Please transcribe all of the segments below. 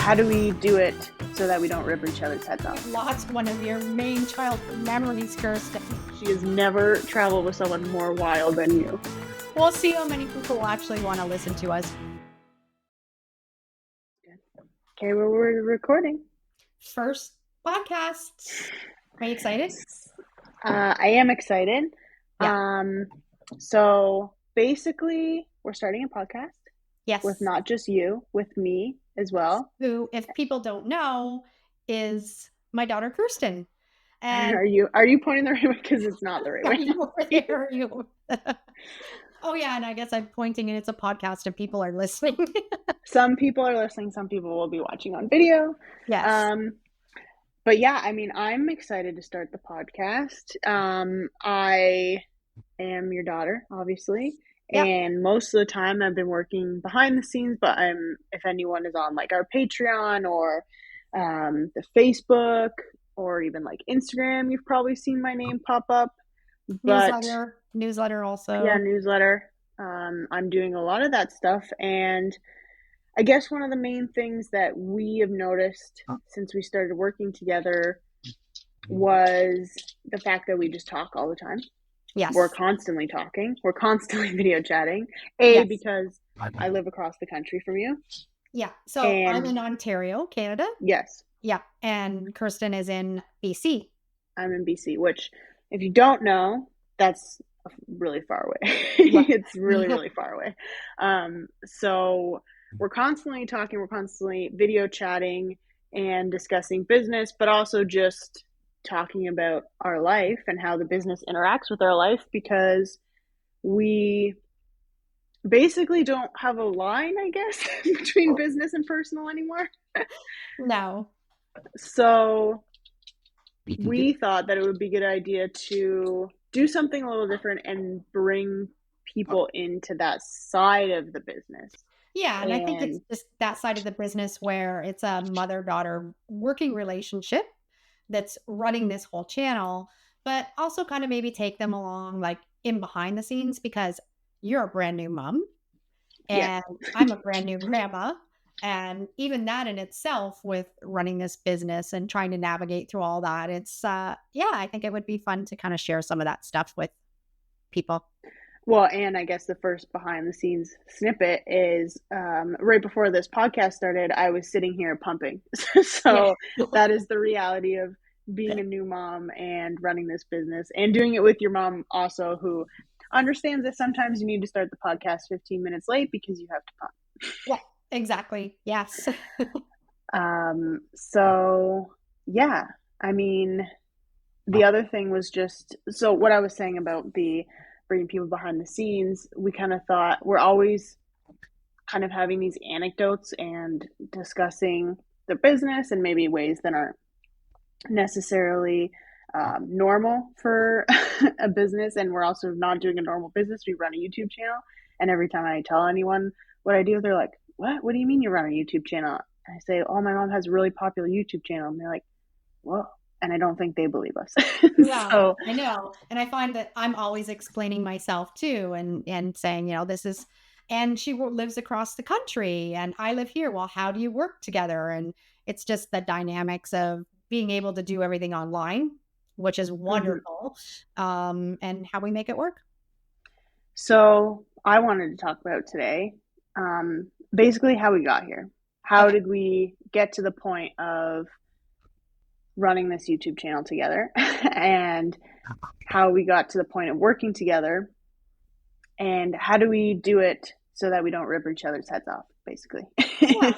how do we do it so that we don't rip each other's heads off? Lost one of your main childhood memories, Kirsten. She has never traveled with someone more wild than you. We'll see how many people will actually want to listen to us. Okay, well, we're recording. First podcast. Are you excited? I am excited. Yeah. So basically, we're starting a podcast. Yes. With not just you, with me as well. Who, if people don't know, is my daughter Kirsten. And are you pointing the right way? Because it's not the right way. Oh yeah, and I guess I'm pointing and it's a podcast and people are listening. Some people are listening, some people will be watching on video. Yes. But yeah, I mean, I'm excited to start the podcast. I am your daughter, obviously. Yep. And most of the time I've been working behind the scenes, but if anyone is on like our Patreon or the Facebook or even like Instagram, you've probably seen my name pop up. But newsletter also. Yeah, newsletter. I'm doing a lot of that stuff. And I guess one of the main things that we have noticed since we started working together was the fact that we just talk all the time. Yes. We're constantly talking. We're constantly video chatting. Yes. Because I live across the country from you. Yeah. So I'm in Ontario, Canada. Yes. Yeah. And Kirsten is in BC. I'm in BC, which if you don't know, that's really far away. Yeah. It's really, really far away. So we're constantly talking. We're constantly video chatting and discussing business, but also just talking about our life and how the business interacts with our life, because we basically don't have a line, I guess, between business and personal anymore. No. So we thought that it would be a good idea to do something a little different and bring people into that side of the business. Yeah, and I think it's just that side of the business where it's a mother-daughter working relationship that's running this whole channel, but also kind of maybe take them along like in behind the scenes, because you're a brand new mom and I'm a brand new grandma. And even that in itself, with running this business and trying to navigate through all that, it's, I think it would be fun to kind of share some of that stuff with people. Well, and I guess the first behind the scenes snippet is right before this podcast started, I was sitting here pumping. So that is the reality of being a new mom and running this business and doing it with your mom also, who understands that sometimes you need to start the podcast 15 minutes late because you have to pump. Yeah, exactly. Yes. So yeah, I mean, the other thing was just, so what I was saying about the bringing people behind the scenes, we kind of thought we're always kind of having these anecdotes and discussing the business and maybe ways that aren't necessarily normal for a business. And we're also not doing a normal business. We run a YouTube channel. And every time I tell anyone what I do, they're like, what do you mean you run a YouTube channel? And I say, oh, my mom has a really popular YouTube channel. And they're like, whoa. And I don't think they believe us. Yeah, so, I know. And I find that I'm always explaining myself too, and saying, this is, and she lives across the country and I live here. Well, how do you work together? And it's just the dynamics of being able to do everything online, which is wonderful, and how we make it work. So I wanted to talk about today, basically how we got here. How did we get to the point of running this YouTube channel together, and how we got to the point of working together, and how do we do it so that we don't rip each other's heads off, basically. Yeah.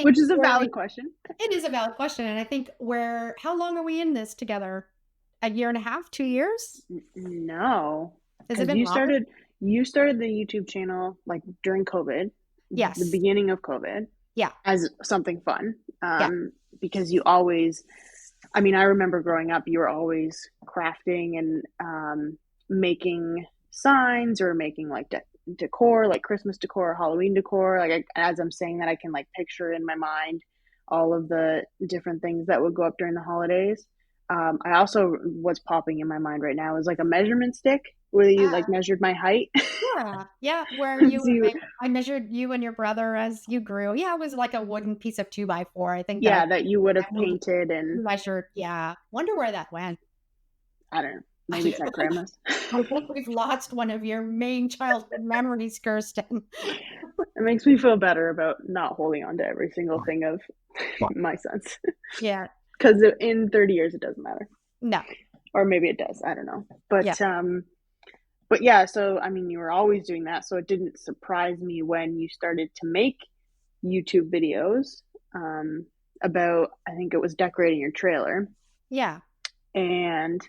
Which is a valid question. It is a valid question. And I think how long are we in this together? A year and a half, 2 years? No. Has it been longer? You started the YouTube channel like during COVID. Yes. The beginning of COVID. Yeah. As something fun. Because you always, I remember growing up, you were always crafting and making signs or making like decor, like Christmas decor or Halloween decor. Like as I'm saying that, I can like picture in my mind all of the different things that would go up during the holidays. I also, what's popping in my mind right now is like a measurement stick where you like measured my height. Yeah, yeah, where you So would you, make I measured you and your brother as you grew. Yeah, it was like a wooden piece of 2 by 4. I think that yeah, that you would have and we painted and measured yeah. Wonder where that went. I don't know, maybe I it's at grandma's. think we've lost one of your main childhood memories, Kirsten. It makes me feel better about not holding on to every single thing of my son's. Yeah, Because in 30 years, it doesn't matter. no, Or maybe it does. I don't know. yeah, But yeah, so I mean, you were always doing that. So it didn't surprise me when you started to make YouTube videos about, I think it was decorating your trailer. yeah. And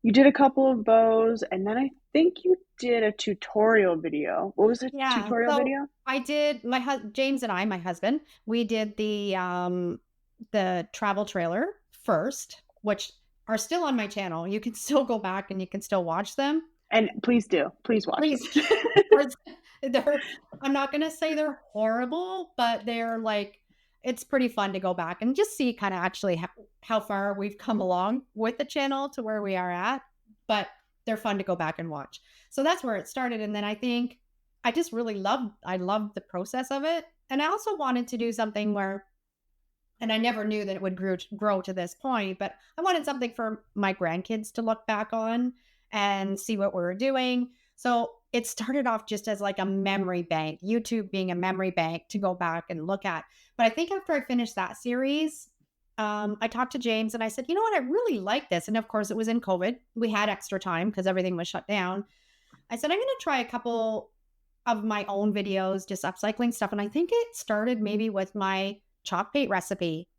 you did a couple of those. And then I think you did a tutorial video. What was the Yeah, tutorial so video? I did James and I, my husband, we did the travel trailer first, which are still on my channel. You can still go back and you can still watch them. And please do. Please watch them. Please. They're they're I'm not gonna say they're horrible, but they're like it's pretty fun to go back and just see kind of actually how far we've come along with the channel to where we are at. But they're fun to go back and watch. So that's where it started. And then I think I just really loved the process of it. And I also wanted to do something where and I never knew that it would grow to this point, but I wanted something for my grandkids to look back on and see what we were doing. So it started off just as like a memory bank, YouTube being a memory bank to go back and look at. But I think after I finished that series, I talked to James and I said, you know what, I really like this. And of course, it was in COVID. We had extra time because everything was shut down. I said, I'm going to try a couple of my own videos, just upcycling stuff. And I think it started maybe with my chalk paint recipe.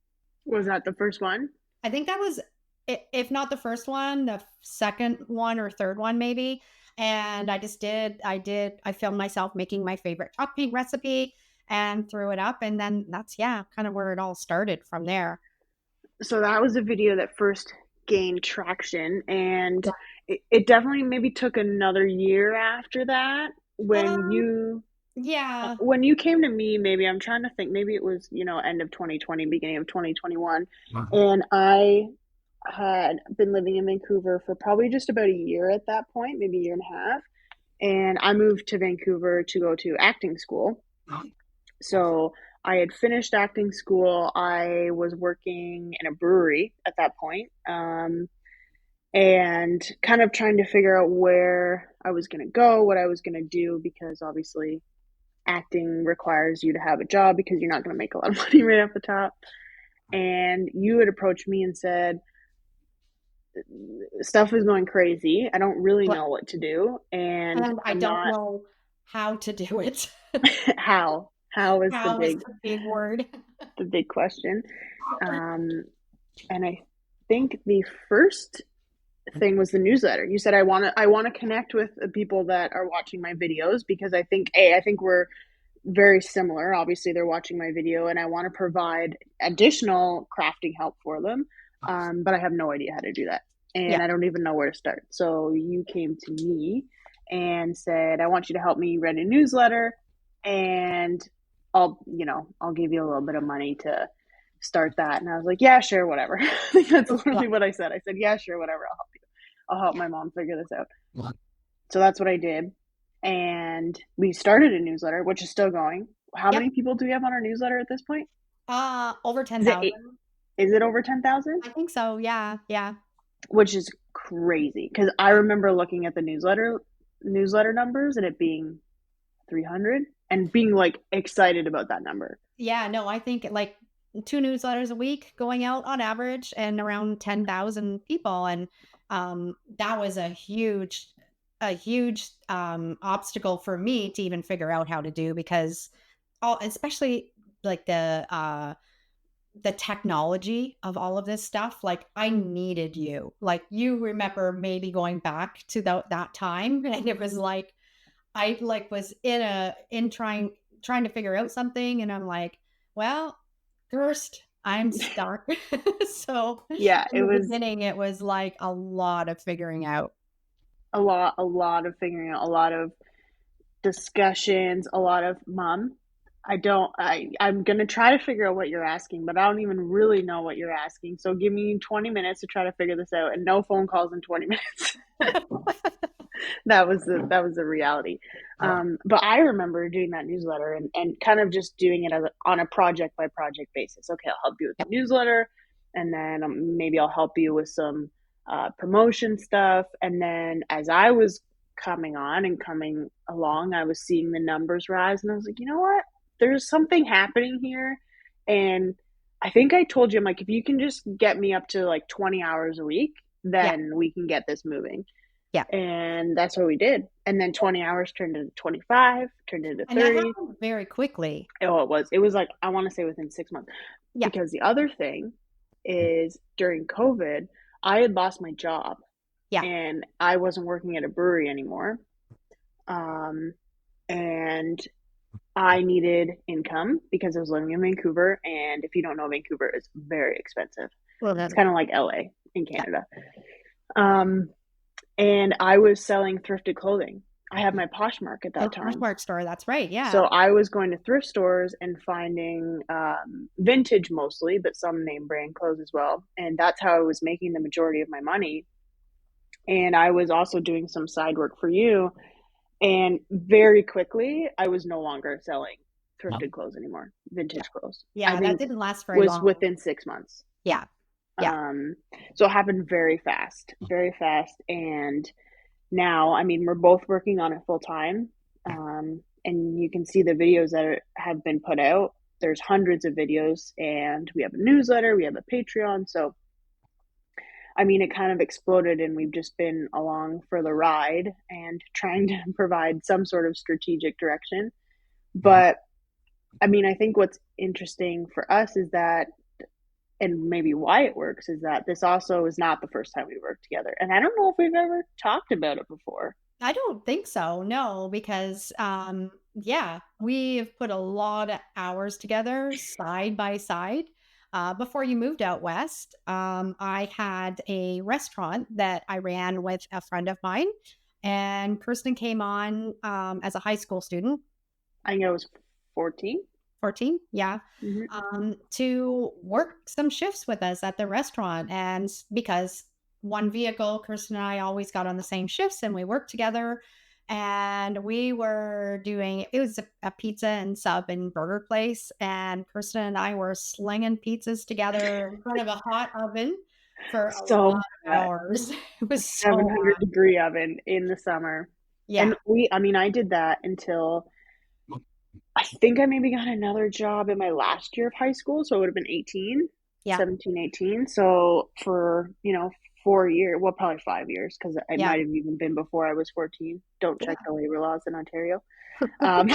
Was that the first one? I think that was, if not the first one, the second one or third one, maybe. And I filmed myself making my favorite chalk paint recipe and threw it up. And then that's, yeah, kind of where it all started from there. So that was a video that first gained traction, and it definitely maybe took another year after that Um, yeah. when you came to me. Maybe I'm trying to think, maybe it was, end of 2020, beginning of 2021. And I had been living in Vancouver for probably just about a year at that point, maybe a year and a half, and I moved to Vancouver to go to acting school. So I had finished acting school. I was working in a brewery at that point, and kind of trying to figure out where I was going to go, what I was going to do, because obviously acting requires you to have a job because you're not going to make a lot of money right off the top. And you had approached me and said, stuff is going crazy. I don't really know what to do. And And I I'm don't not, know how to do it. how is How is the big word. the big question. Um, and I think the first thing was the newsletter. You said I want to connect with the people that are watching my videos, because I think we're very similar. Obviously, they're watching my video, and I want to provide additional crafting help for them. But I have no idea how to do that, Yeah. and I don't even know where to start. So you came to me and said, "I want you to help me write a newsletter, and I'll give you a little bit of money to start that." And I was like, "Yeah, sure, whatever." I think that's Yeah. literally what I said. I said, "Yeah, sure, whatever. I'll help you. I'll help my mom figure this out." So that's what I did. And we started a newsletter, which is still going. How Yep. many people do we have on our newsletter at this point? Over Is it 10,000. over 10,000? I think so. Yeah. Yeah. Which is crazy, because I remember looking at the newsletter numbers and it being 300 and being like excited about that number. Yeah. No, I think like 2 newsletters a week going out on average and around 10,000 people. And that was a huge obstacle for me to even figure out how to do because especially like the technology of all of this stuff, like I needed you. Like you remember maybe going back to that time and it was like I like was in trying to figure out something and I'm like, well, first I'm stuck. So Yeah, in it the was beginning it was like a lot of figuring out. a lot of figuring out, a lot of discussions, a lot of, "Mom, I'm gonna try to figure out what you're asking, but I don't even really know what you're asking. So give me 20 minutes to try to figure this out, and no phone calls in 20 minutes. That was the reality. But I remember doing that newsletter and kind of just doing it on a project by project basis. Okay, I'll help you with Yep. the newsletter, and then maybe I'll help you with some promotion stuff. And then as I was coming on and coming along, I was seeing the numbers rise, and I was like, you know what? There's something happening here, and I think I told you, I'm like, if you can just get me up to like 20 hours a week, Yeah. then we can get this moving. Yeah. And that's what we did. And then 20 hours turned into 25, turned into And that 30. happened very quickly. Oh, it was like, I want to say within 6 months. Yeah. Because the other thing is during COVID, I had lost my job Yeah. and I wasn't working at a brewery anymore. Um, and I needed income because I was living in Vancouver. And if you don't know, Vancouver is very expensive. Well, It's that, kind of like LA in yeah. Canada. Um, and I was selling thrifted clothing. I had my Poshmark at Oh, that time. Poshmark store. That's right. So Yeah. I was going to thrift stores and finding vintage mostly, but some name brand clothes as well. And that's how I was making the majority of my money. And I was also doing some side work for you. And very quickly, I was no longer selling thrifted clothes anymore, Yeah. vintage clothes. I Yeah. That think didn't last very was long. within 6 months. Yeah. Yeah. Um, so it happened very fast, very fast. And now, I mean, we're both working on it full time. And you can see the videos that have been put out. There's hundreds of videos, and we have a newsletter, we have a Patreon. So, I mean, it kind of exploded, and we've just been along for the ride and trying to provide some sort of strategic direction. But I mean, I think what's interesting for us is that, and maybe why it works, is that this also is not the first time we worked together. And I don't know if we've ever talked about it before. I don't think so. No, because yeah, we've put a lot of hours together side by side. Before you moved out west, I had a restaurant that I ran with a friend of mine, and Kirsten came on as a high school student, I think I was 14. 14, yeah, Mm-hmm. to work some shifts with us at the restaurant. And because one vehicle, Kirsten and I always got on the same shifts and we worked together. And we were doing it was a pizza and sub and burger place. And Kirsten and I were slinging pizzas together in front of a hot oven for a lot So of hot, hours. It was so 700 hot. degree oven in the summer. Yeah. And I mean, I did that until I think I maybe got another job in my last year of high school. So it would have been 18, Yeah. 17, 18. So for, 4 years, well, probably 5 years, because it Yeah. might have even been before I was 14. Don't check Yeah. the labor laws in Ontario. Um,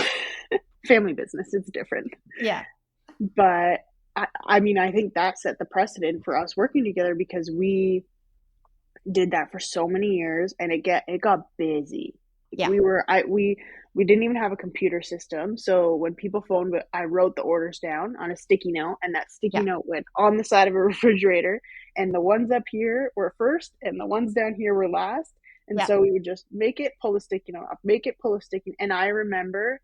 family business, it's different. Yeah. But I mean, I think that set the precedent for us working together because we did that for so many years, and it got busy. Yeah. We didn't even have a computer system, so when people phoned, I wrote the orders down on a sticky note, and that sticky Yeah. note went on the side of a refrigerator, and the ones up here were first and the ones down here were last. And Yeah. so we would just make it, pull the sticky note up, make it, pull the sticky. And I remember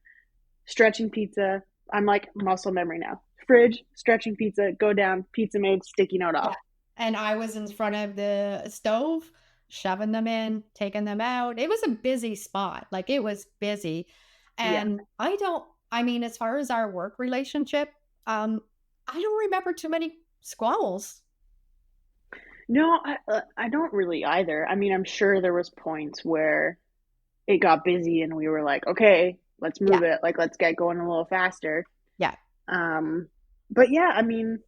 stretching pizza. I'm like muscle memory now. Fridge, stretching pizza, go down, pizza made, sticky note Yeah. off. And I was in front of the stove, shoving them in, taking them out. It was a busy spot. Like it was busy. Yeah. And I mean, as far as our work relationship, I don't remember too many squabbles. No, I don't really either. I mean, I'm sure there was points where it got busy and we were like, okay, let's Yeah. move it. Like, let's get going a little faster. Yeah. Um, but yeah, I mean,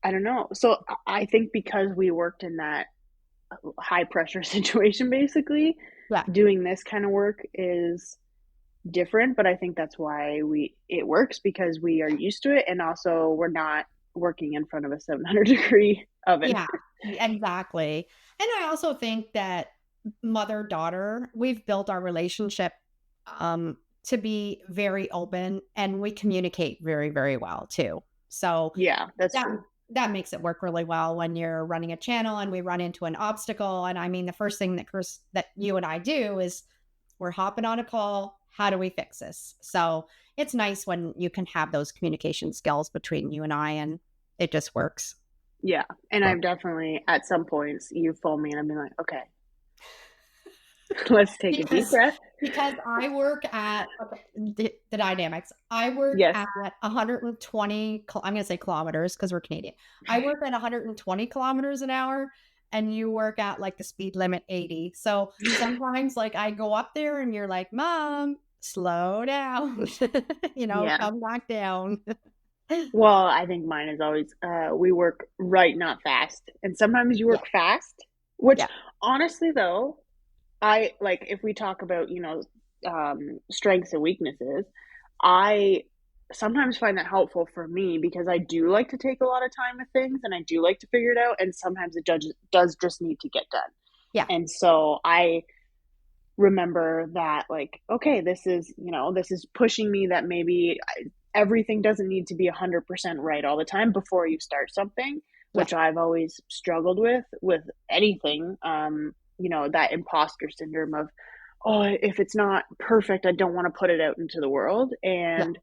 I don't know. So I think because we worked in that high pressure situation, basically, Yeah. doing this kind of work is different. But I think that's why it works because we are used to it, and also we're not working in front of a 700 degree oven. Yeah. Exactly. And I also think that mother daughter, we've built our relationship to be very open and we communicate very, very well too. So Yeah, that's that true. that makes it work really well when you're running a channel and we run into an obstacle. And I mean, the first thing that you and I do is we're hopping on a call. How do we fix this? So it's nice when you can have those communication skills between you and I, and it just works. Yeah. And I've definitely, at some points, you've phoned me and I've been like, okay, let's take a deep Because breath. I work at, okay, the dynamics. I work Yes. at 120, I'm gonna say kilometers because we're Canadian. I work at 120 kilometers an hour, and you work at, like, the speed limit 80. So, sometimes, like, I go up there and you're like, "Mom, slow down." Yeah. "Come back down." Well, I think mine is always we work right, not fast. And sometimes you Yeah, work fast, which yeah, honestly though, I like if we talk about, strengths and weaknesses, I sometimes find that helpful for me because I do like to take a lot of time with things and I do like to figure it out. And sometimes does just need to get done. yeah, And so I remember that, like, okay, this is pushing me that maybe everything doesn't need to be 100% right all the time before you start something, yeah, which I've always struggled with anything. That imposter syndrome of, oh, if it's not perfect, I don't want to put it out into the world. yeah, And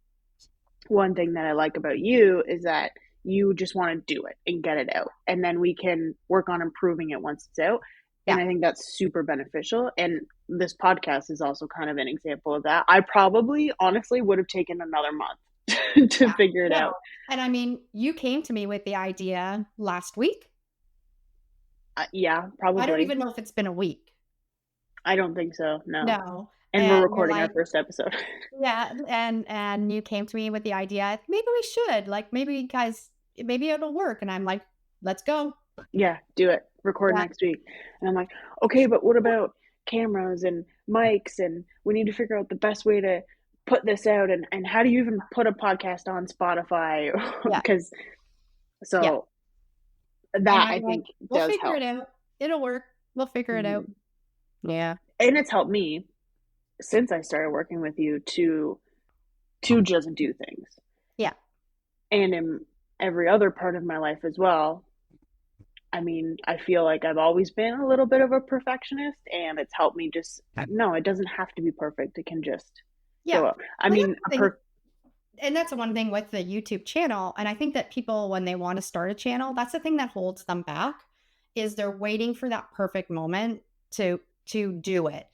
one thing that I like about you is that you just want to do it and get it out. And then we can work on improving it once it's out. And yeah. I think that's super beneficial. And this podcast is also kind of an example of that. I probably honestly would have taken another month to Yeah, figure it out. no, and I mean, you came to me with the idea last week. Yeah, I don't probably. even know if it's been a week. I don't think so. No. No, And we're and you're recording our like, first episode. yeah, and you came to me with the idea, "Maybe we should, like, maybe guys, maybe it'll work," and I'm like, "Let's go." Yeah, do it. Record Yeah, next week. And I'm like, okay, but what about cameras and mics? And we need to figure out the best way to put this out. And how do you even put a podcast on Spotify? yeah, Because yeah, so and that I'm I like, think "We'll does figure help. it out. It'll work. We'll figure it out." Mhm. Yeah, And it's helped me since I started working with you to just do things. yeah, And in every other part of my life as well. I mean, I feel like I've always been a little bit of a perfectionist, and it's helped me just no, it doesn't have to be perfect. It can just yeah. go up. I Well, mean, that's the thing, and that's the one thing with the YouTube channel, and I think that people, when they wanna start a channel, that's the thing that holds them back, is they're waiting for that perfect moment to do it,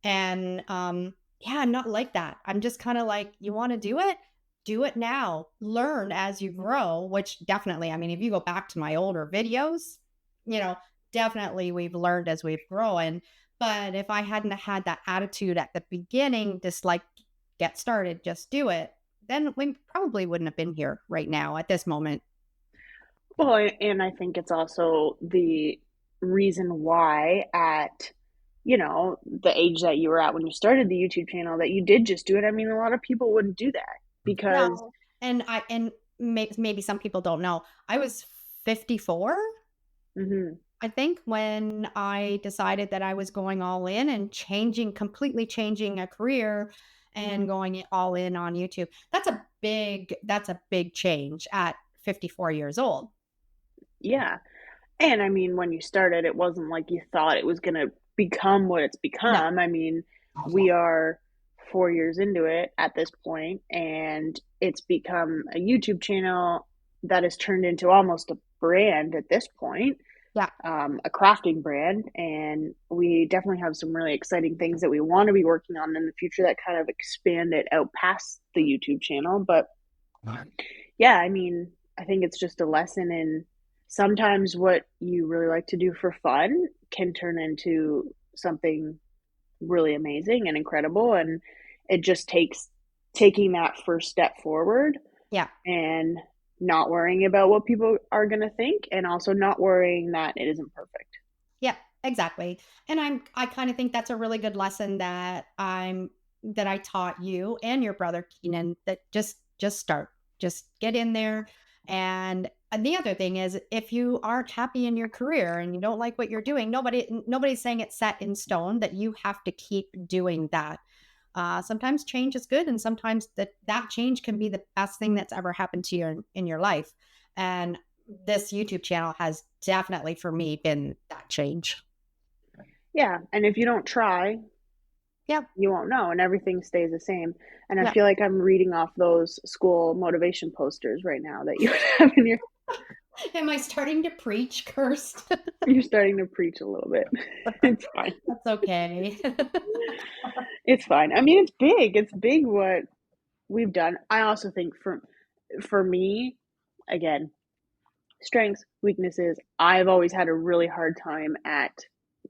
and, yeah, I'm not like that. I'm just kinda like, "You wanna do it? Do it now. Learn as you grow," which definitely, I mean, if you go back to my older videos, you know, definitely we've learned as we've grown, but if I hadn't had that attitude at the beginning, just like, "Get started, just do it," then we probably wouldn't have been here right now at this moment. well, and I think it's also the reason why at the age that you were at when you started the YouTube channel that you did just do it. I mean, a lot of people wouldn't do that because No, and maybe some people don't know. I was 54, mhm, I think, when I decided that I was going all in and completely changing a career and going all in on YouTube. That's a big change at 54 years old. yeah. And I mean, when you started, it wasn't like you thought it was gonna become what it's No. become. I mean, we are 4 years into it at this point, and it's become a YouTube channel that has turned into almost a brand at this point, Yeah. a crafting brand. And we definitely have some really exciting things that we want to be working on in the future that kind of expand it out past the YouTube channel. But yeah, I mean, I think it's just a lesson in sometimes what you really like to do for fun can turn into something really amazing and incredible. And it just takes taking that first step forward Yeah. and not worrying about what people are going to think, and also not worrying that it isn't perfect. Yeah, exactly. And I kind of think that's a really good lesson that I taught you and your brother Keenan, that just start. Just get in there. And the other thing is, if you aren't happy in your career and you don't like what you're doing, nobody's saying it's set in stone that you have to keep doing that. Sometimes change is good, and sometimes that change can be the best thing that's ever happened to you in your life. And this YouTube channel has definitely, for me, been that change. Yeah, and if you don't try, Yep. You won't know, and everything stays the same. And I Yep. feel like I'm reading off those school motivation posters right now that you have in your. Am I starting to preach cursed? You're starting to preach a little bit. It's fine. That's okay. It's fine. I mean, it's big. It's big what we've done. I also think for me, again, strengths, weaknesses. I've always had a really hard time at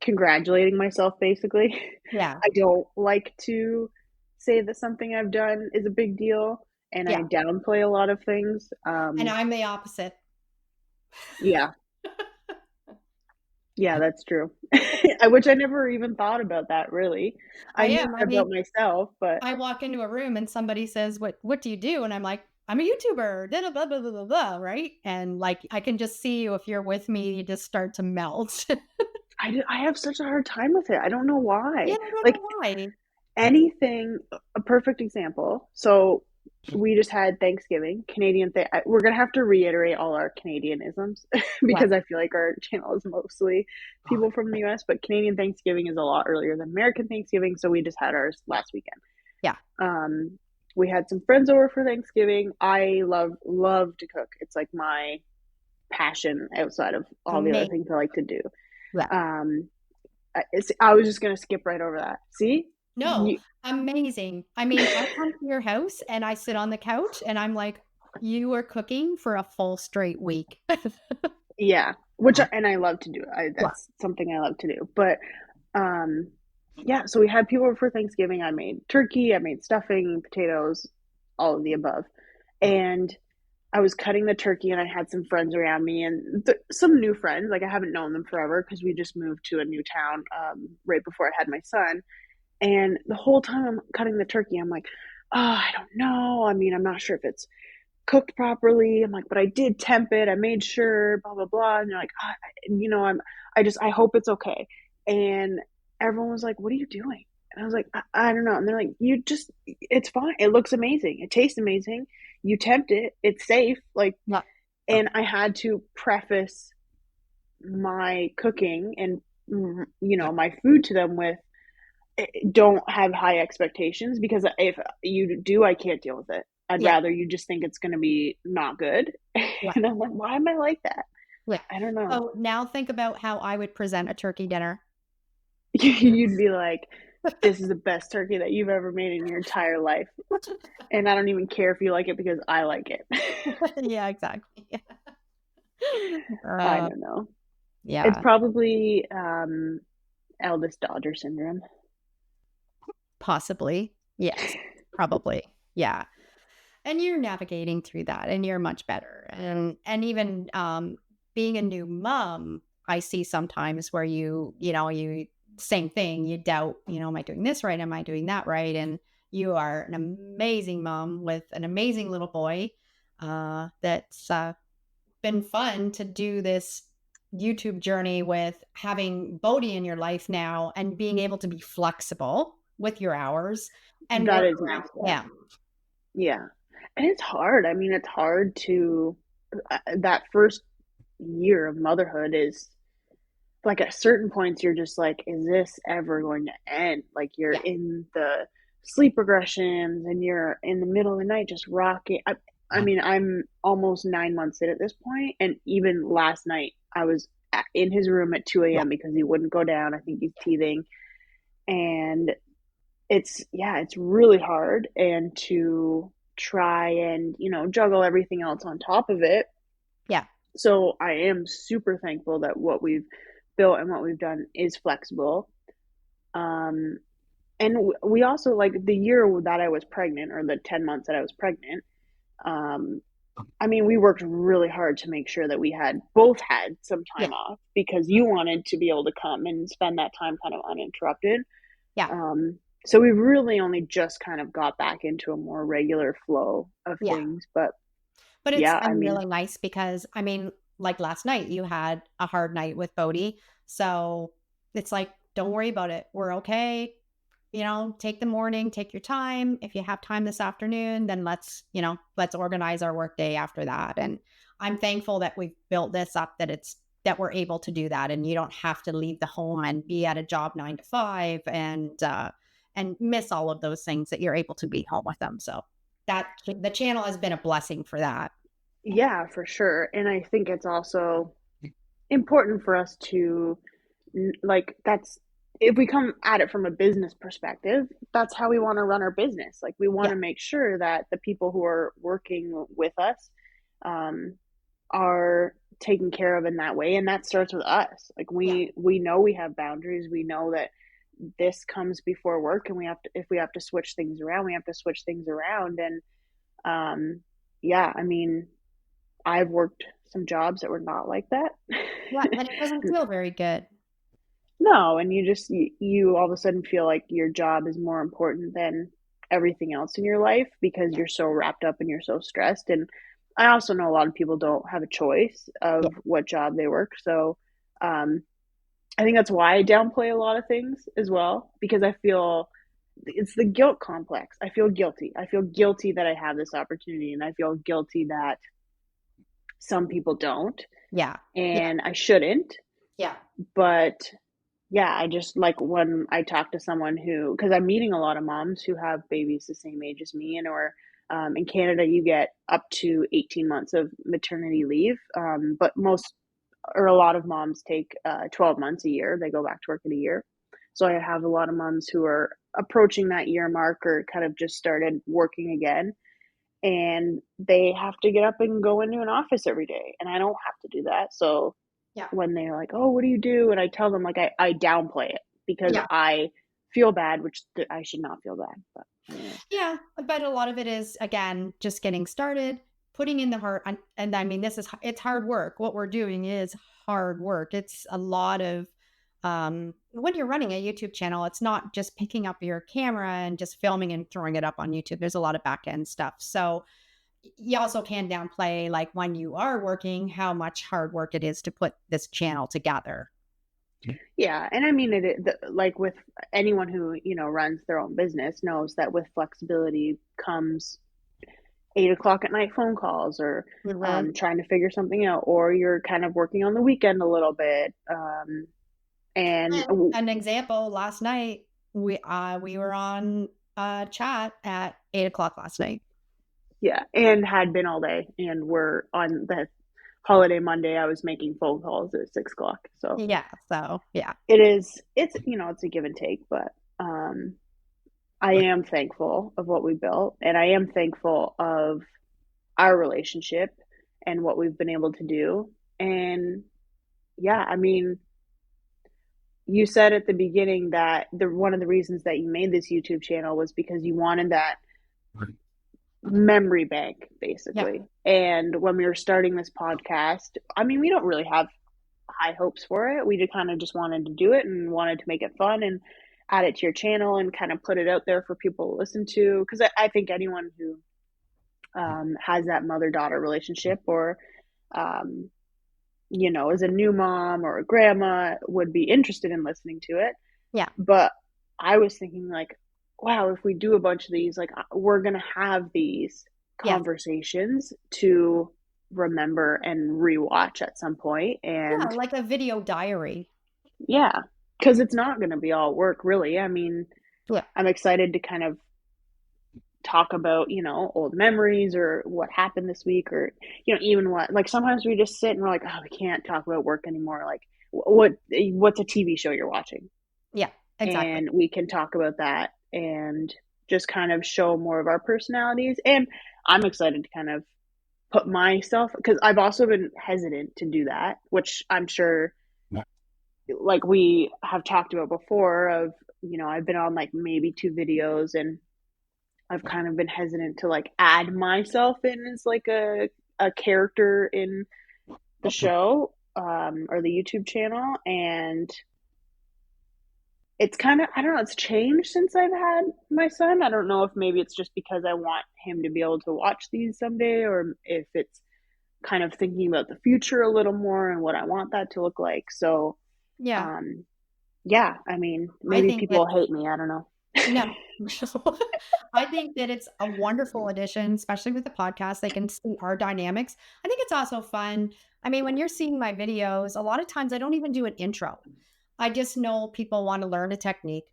congratulating myself, basically. Yeah. I don't like to say that something I've done is a big deal, and I Yeah. downplay a lot of things. And I'm the opposite. Yeah, yeah, that's true. Which I never even thought about that really. I I knew am. I that about mean, myself, but I walk into a room and somebody says, what do you do?" And I'm like, "I'm a YouTuber, da da blah, blah, blah, blah, blah," right? And, like, I can just see you if you're with me, you just start to melt. I have such a hard time with it. I don't know Yeah, why. I don't Like know why. anything, a perfect example. So we just had Thanksgiving, Canadian thing. We're gonna have to reiterate all our Canadianisms What? because I feel like our channel is mostly people from the US, but Canadian Thanksgiving is a lot earlier than American Thanksgiving, so we just had ours last weekend. Yeah. Um, we had some friends over for Thanksgiving. I love to cook. It's like my passion outside of all the other Amazing. things I like to do. Yeah. Um, I was just gonna skip right over that. See, No, you, amazing. I mean, I come to your house and I sit on the couch and I'm like, "You are cooking for a full straight week." yeah, and I love to do. Yeah. That's something I love to do. But um, yeah, so we had people over for Thanksgiving. I made turkey, I made stuffing, potatoes, all of the above, and I was cutting the turkey, and I had some friends around me, and some new friends. Like I haven't known them forever because we just moved to a new town right before I had my son. And the whole time I'm cutting the turkey, I'm like, oh, I don't know. I mean, I'm not sure if it's cooked properly. I'm like, but I did temp it. I made sure, blah, blah, blah. And they're like, I hope it's okay. And everyone was like, what are you doing? And I was like, I don't know. And they're like, it's fine. It looks amazing. It tastes amazing. You tempt it. It's safe. Like, Yeah. and I had to preface my cooking and, my food to them with, don't have high expectations because if you do, I can't deal with it. I'd Yeah. rather you just think it's going to be not good. Yeah. And I'm like, why am I like that? Yeah. I don't know. So now think about how I would present a turkey dinner. You'd be like, this is the best turkey that you've ever made in your entire life. And I don't even care if you like it because I like it. Yeah, exactly. I Uh, don't know. It's yeah, probably eldest daughter syndrome. possibly. Yes, probably. Yeah. And you're navigating through that and you're much better. And even being a new mom, I see sometimes where you same thing, you doubt, am I doing this right? Am I doing that right? And you are an amazing mom with an amazing little boy. That's been fun to do this YouTube journey with having Bodhi in your life now and being able to be flexible with your hours and That work is around nice. Yeah. him. Yeah. And it's hard. I mean, it's hard to, that first year of motherhood is like at certain points you're just like, is this ever going to end? Like you're Yeah. in the sleep regressions and you're in the middle of the night just rocking. I mean, I'm almost 9 months in at this point, and even last night I was in his room at 2 Yeah. a.m. because he wouldn't go down. I think he's teething, and it's really hard, and to try and juggle everything else on top of it. Yeah. So I am super thankful that what we've built and what we've done is flexible. Um, and we also, like, the year that I was pregnant, or the 10 months that I was pregnant. Um, I mean, we worked really hard to make sure that we both had some Yeah. time off because you wanted to be able to come and spend that time kind of uninterrupted. Yeah. So we really only just kind of got back into a more regular flow of Yeah. things. But But it's yeah, I been mean, really nice because, I mean, like last night, you had a hard night with Bodhi. So it's like, don't worry about it. We're okay. Take the morning, take your time. If you have time this afternoon, then let's organize our work day after that. And I'm thankful that we've built this up that we're able to do that. And you don't have to leave the home and be at a job 9 to 5 and miss all of those things that you're able to be home with them. So the channel has been a blessing for that. Yeah, for sure. And I think it's also important for us to like that's if we come at it from a business perspective, that's how we want to run our business. Like we want Yeah. to make sure that the people who are working with us um, are taken care of in that way, and that starts with us. Like Yeah. we know we have boundaries. We know that this comes before work, and we have to if we have to switch things around, we have to switch things around. And um, yeah, I mean, I've worked some jobs that were not like that. Yeah. And it doesn't feel very good. No, and you all of a sudden feel like your job is more important than everything else in your life because Yeah. you're so wrapped up and you're so stressed. And I also know a lot of people don't have a choice Yeah. of what job they work. So um, I think that's why I downplay a lot of things as well because I feel it's the guilt complex. I feel guilty. I feel guilty that I have this opportunity, and I feel guilty that some people don't, Yeah. Yeah. and I shouldn't. Yeah. But yeah, I just like when I talk to someone who, because I'm meeting a lot of moms who have babies the same age as me, and or in Canada, you get up to 18 months of maternity leave. But most or a lot of moms take 12 months a year. They go back to work in a year. So I have a lot of moms who are approaching that year mark or kind of just started working again. And they have to get up and go into an office every day. And I don't have to do that. So Yeah. when they're like, "Oh, what do you do?" and I tell them like I downplay it because Yeah. I feel bad, which I should not feel bad. But anyways, Yeah, but a lot of it is again just getting started, putting in the heart, and I mean this is it's hard work. What we're doing is hard work. It's a lot of when you're running a YouTube channel, it's not just picking up your camera and just filming and throwing it up on YouTube. There's a lot of back end stuff. So you also can downplay like when you are working how much hard work it is to put this channel together. yeah, and I mean like with anyone who runs their own business knows that with flexibility comes 8 o'clock at night phone calls or Mhm. trying to figure something out, or you're kind of working on the weekend a little bit. And And an example, last night we were on chat at 8 o'clock last night. yeah, and had been all day, and we're on the holiday Monday. I was making phone calls at 6 o'clock, so Yeah, so yeah. it's a give and take, but I am thankful of what we built, and I am thankful of our relationship and what we've been able to do. And yeah, I mean, you said at the beginning that the one of the reasons that you made this YouTube channel was because you wanted that memory bank, Yeah. basically. And when we were starting this podcast, I mean, we don't really have high hopes for it. We just kind of just wanted to do it and wanted to make it fun and add it to your channel and kind of put it out there for people to listen to. Because I think anyone who has that mother daughter relationship or um, is a new mom or a grandma would be interested in listening to it. Yeah. But I was thinking like, wow, if we do a bunch of these, like we're gonna have these Yes. conversations to remember and rewatch at some point. Yeah, And like a video diary. yeah, because it's not gonna be all work, really. I mean, Yeah. I'm excited to kind of talk about old memories or what happened this week or even what like sometimes we just sit and we're like, oh, we can't talk about work anymore, like what's a TV show you're watching, Yeah, exactly. and we can talk about that and just kind of show more of our personalities. And I'm excited to kind of put myself because I've also been hesitant to do that, which I'm sure like we have talked about before of I've been on like maybe 2 videos and I've kind of been hesitant to like add myself in as like a character in the show or the YouTube channel. And it's kind of, I don't know, it's changed since I've had my son. I don't know if maybe it's just because I want him to be able to watch these someday, or if it's kind of thinking about the future a little more and what I want that to look like. So, Yeah. um, yeah, I mean, I maybe think people it's hate me. I don't know. no. I think that it's a wonderful addition, especially with the podcast. They can see our dynamics. I think it's also fun. I mean, when you're seeing my videos, a lot of times I don't even do an intro. I just know people want to learn a technique.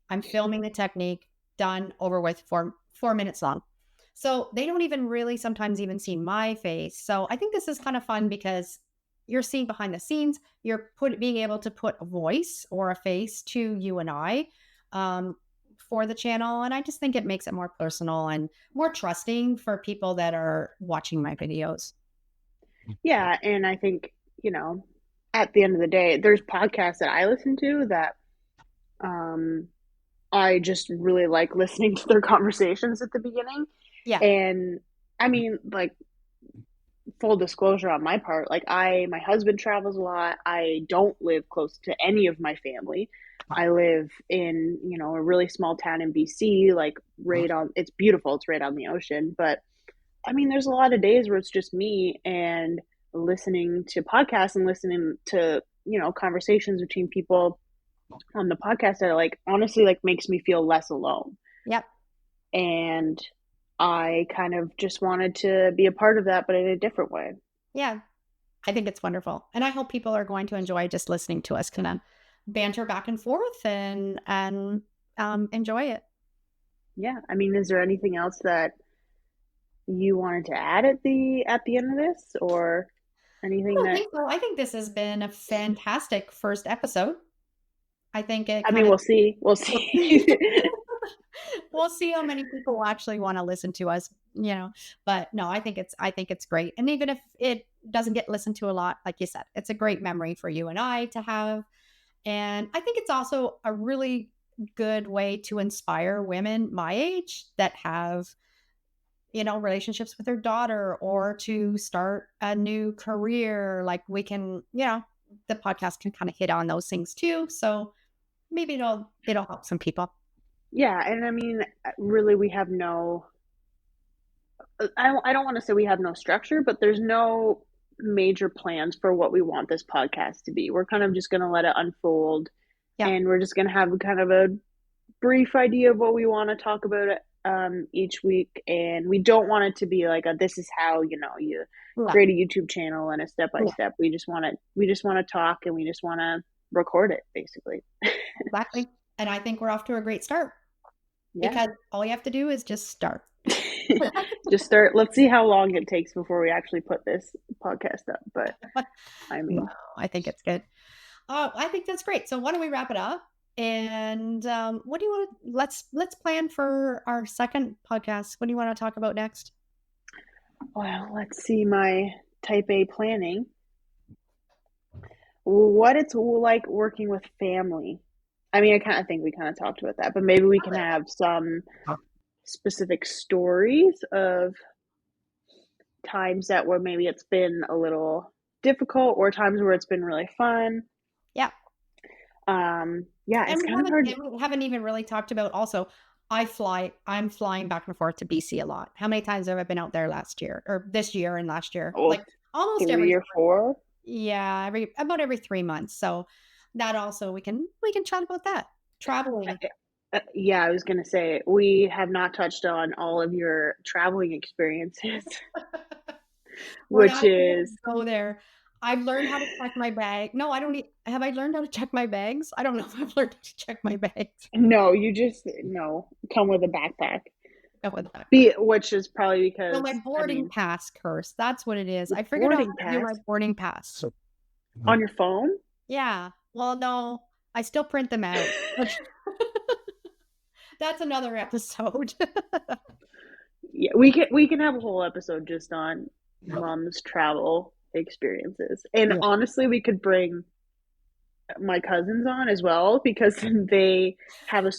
I'm filming the technique, done, over with, 4 minutes long. So they don't even really sometimes even see my face. So I think this is kind of fun because you're seeing behind the scenes, being able to put a voice or a face to you and I, um, for the channel. And I just think it makes it more personal and more trusting for people that are watching my videos. Yeah, and I think, you know, at the end of the day, there's podcasts that I listen to that um I just really like listening to their conversations at the beginning. Yeah. And I mean, like, full disclosure on my part, like, my husband travels a lot. I don't live close to any of my family. I live in, a really small town in BC, like right on, it's beautiful, it's right on the ocean. But I mean, there's a lot of days where it's just me and listening to podcasts and listening to, conversations between people on the podcast that, like, honestly, like, makes me feel less alone. Yep. And I kind of just wanted to be a part of that, but in a different way. Yeah. I think it's wonderful. And I hope people are going to enjoy just listening to us kind of banter back and forth and enjoy it. Yeah. I mean, is there anything else that you wanted to add at the end of this, or I anything don't that, think so. I think this has been a fantastic first episode. I think it I kind mean, of we'll see. We'll see. we'll see how many people actually want to listen to us. But no, I think it's great. And even if it doesn't get listened to a lot, like you said, it's a great memory for you and I to have. And I think it's also a really good way to inspire women my age that have, relationships with their daughter or to start a new career. Like the podcast can kind of hit on those things too. So maybe it'll help some people. Yeah. And I mean, really, we have no, I don't want to say we have no structure, but there's no major plans for what we want this podcast to be. We're kind of just going to let it unfold, Yeah. and we're just going to have kind of a brief idea of what we want to talk about each week. And we don't want it to be like this is how, you Yeah. create a YouTube channel and a step by Yeah. step. We just want to talk, and we just want to record it, basically. Exactly. And I think we're off to a great start Yeah. because all you have to do is just start. Just start. Let's see how long it takes before we actually put this podcast up. But I No, mean, I think it's good. Oh, I think that's great. So why don't we wrap it up? And what do you want to let's plan for our second podcast. What do you want to talk about next? well, let's see my type A planning. What it's like working with family. I mean, I kind of think we kind of talked about that, but maybe we can have some specific stories of times that where maybe it's been a little difficult, or times where it's been really fun. Yeah. Yeah, And it's we kind of haven't hard. and we haven't even really talked about also I'm flying back and forth to BC a lot. How many times have I been out there last year or this year and last year? Well, Like almost every 3 or 4. yeah, about every 3 months. So that also we can chat about that. Traveling. Yeah, I was gonna say we have not touched on all of your traveling experiences, We're which not even gonna is go there. I've learned how to check my bag. No, I don't have I learned how to check my bags? I don't know if I've learned how to check my bags. no, you just no come with a backpack. Go with that. Which is probably No, my because I boarding mean pass curse. That's what it is. your I figured out boarding how to do my pass boarding pass. on your phone. Yeah. Well, no, I still print them out. But that's another episode. Yeah, we can have a whole episode just on mom's travel experiences, and Yeah. honestly, we could bring my cousins on as well, because they have a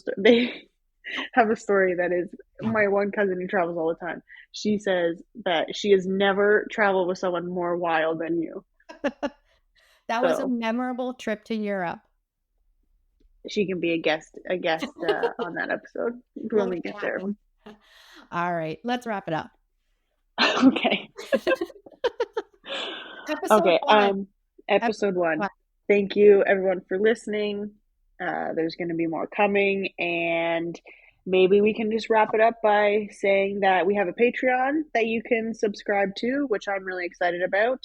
story that is, my one cousin who travels all the time. She says that she has never traveled with someone more wild than you. That was a So memorable trip to Europe. she can be a guest on that episode We'll when we make it get there. happen. All right, let's wrap it up. Okay. Episode Okay. one. Episode Episode one. one. Thank you everyone for listening. There's going to be more coming, and maybe we can just wrap it up by saying that we have a Patreon that you can subscribe to, which I'm really excited about.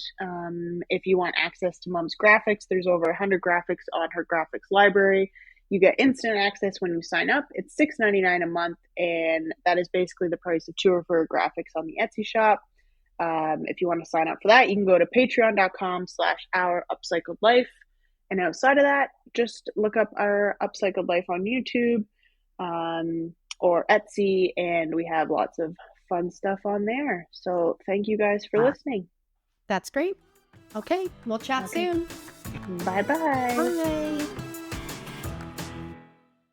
If you want access to Mom's graphics, there's over 100 graphics on her graphics library. You get instant access when you sign up. It's $6.99 a month, and that is basically the price of two of her graphics on the Etsy shop. If you want to sign up for that, you can go to patreon.com/our upcycled life. And outside of that, just look up our upcycled life on YouTube or Etsy, and we have lots of fun stuff on there. So thank you guys for Ah, listening. that's great. Okay, we'll chat Okay. soon. Bye bye. Bye.